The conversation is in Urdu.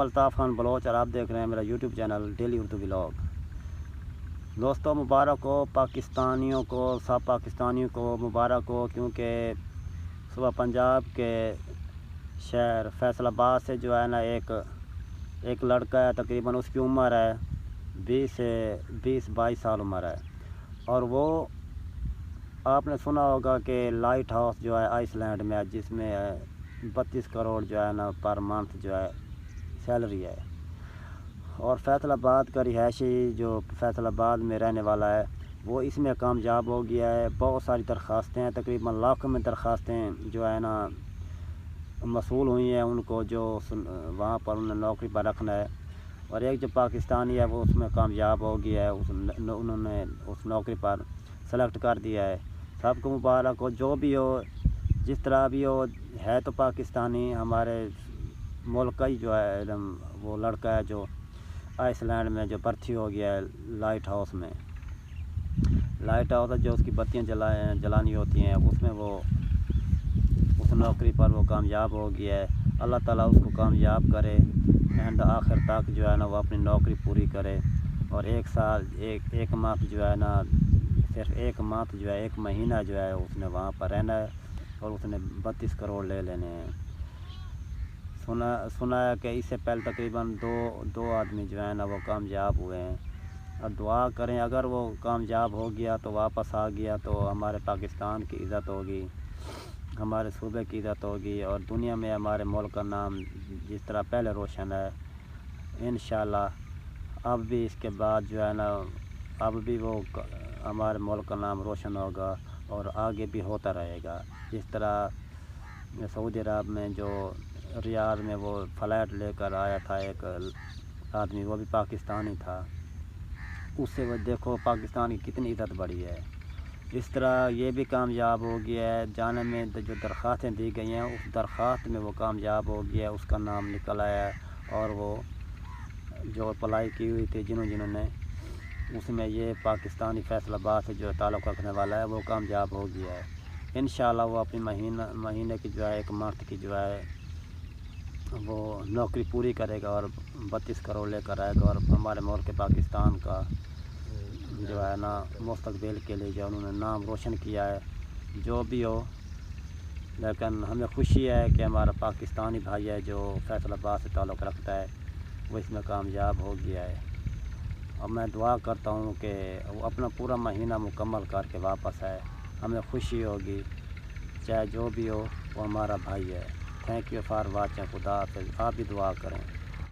الطاف خان بلوچ اور آپ دیکھ رہے ہیں میرا YouTube channel daily Urdu vlog. دوستوں مبارک ہو پاکستانیوں کو، سب پاکستانیوں کو مبارک ہو، کیونکہ صبح پنجاب کے شہر فیصل آباد سے جو ہے نا ایک لڑکا ہے، تقریباً اس کی عمر ہے 22 سال عمر ہے، اور وہ آپ نے سنا ہوگا کہ لائٹ ہاؤس جو ہے آئس لینڈ میں ہے، جس میں 32 کروڑ جو ہے نا پر منتھ جو ہے سیلری ہے، اور فیصل آباد کا رہائشی جو فیصل آباد میں رہنے والا ہے وہ اس میں کامیاب ہو گیا ہے۔ بہت ساری درخواستیں ہیں، تقریباً لاکھوں میں درخواستیں جو ہے نا موصول ہوئی ہیں ان کو، جو وہاں پر انہیں نوکری پر رکھنا ہے، اور ایک جو پاکستانی ہے وہ اس میں کامیاب ہو گیا ہے، انہوں نے اس نوکری پر سلیکٹ کر دیا ہے۔ سب کو مبارک ہو، جو بھی ہو، جس طرح بھی ہو، ہے تو پاکستانی ہمارے ملک کا ہی جو ہے وہ لڑکا ہے جو آئس لینڈ میں جو بھرتی ہو گیا ہے لائٹ ہاؤس میں۔ لائٹ ہاؤس جو اس کی بتیاں جلانی ہوتی ہیں، اس میں وہ اس نوکری پر وہ کامیاب ہو گیا ہے۔ اللہ تعالیٰ اس کو کامیاب کرے، اینڈ آخر تک جو ہے نا وہ اپنی نوکری پوری کرے، اور ایک ماہ جو ہے نا صرف ایک ماہ جو ہے، ایک مہینہ جو ہے اس نے وہاں پر رہنا ہے، اور اس نے 32 کروڑ لے لینے ہیں۔ سنا ہے کہ اس سے پہلے تقریباً دو آدمی جو ہیں نا وہ کامیاب ہوئے ہیں، اور دعا کریں اگر وہ کامیاب ہو گیا تو واپس آ گیا تو ہمارے پاکستان کی عزت ہوگی، ہمارے صوبے کی عزت ہوگی، اور دنیا میں ہمارے ملک کا نام جس طرح پہلے روشن ہے انشاءاللہ اب بھی اس کے بعد جو ہے نا اب بھی وہ ہمارے ملک کا نام روشن ہوگا، اور آگے بھی ہوتا رہے گا۔ جس طرح سعودی عرب میں جو ریاض میں وہ فلائٹ لے کر آیا تھا ایک آدمی، وہ بھی پاکستانی تھا، اس سے وہ دیکھو پاکستان کی کتنی عزت بڑھی ہے۔ اس طرح یہ بھی کامیاب ہو گیا ہے، جانے میں جو درخواستیں دی گئی ہیں اس درخواست میں وہ کامیاب ہو گیا ہے، اس کا نام نکل آیا ہے، اور وہ جو اپلائی کی ہوئی تھی جنہوں نے، اس میں یہ پاکستانی فیصل آباد سے جو تعلق رکھنے والا ہے وہ کامیاب ہو گیا ہے۔ انشاءاللہ وہ اپنی مہینے کی جو ہے ایک منتھ کی جو ہے وہ نوکری پوری کرے گا، اور 32 کروڑ لے کر آئے گا، اور ہمارے ملک پاکستان کا جو ہے نا مستقبل کے لیے جو انہوں نے نام روشن کیا ہے۔ جو بھی ہو، لیکن ہمیں خوشی ہے کہ ہمارا پاکستانی بھائی ہے جو فیصل آباد سے تعلق رکھتا ہے وہ اس میں کامیاب ہو گیا ہے، اور میں دعا کرتا ہوں کہ وہ اپنا پورا مہینہ مکمل کر کے واپس آئے، ہمیں خوشی ہوگی، چاہے جو بھی ہو وہ ہمارا بھائی ہے۔ تھینک یو فار واچنگ، خدا حافظ۔ آپ بھی دعا کریں۔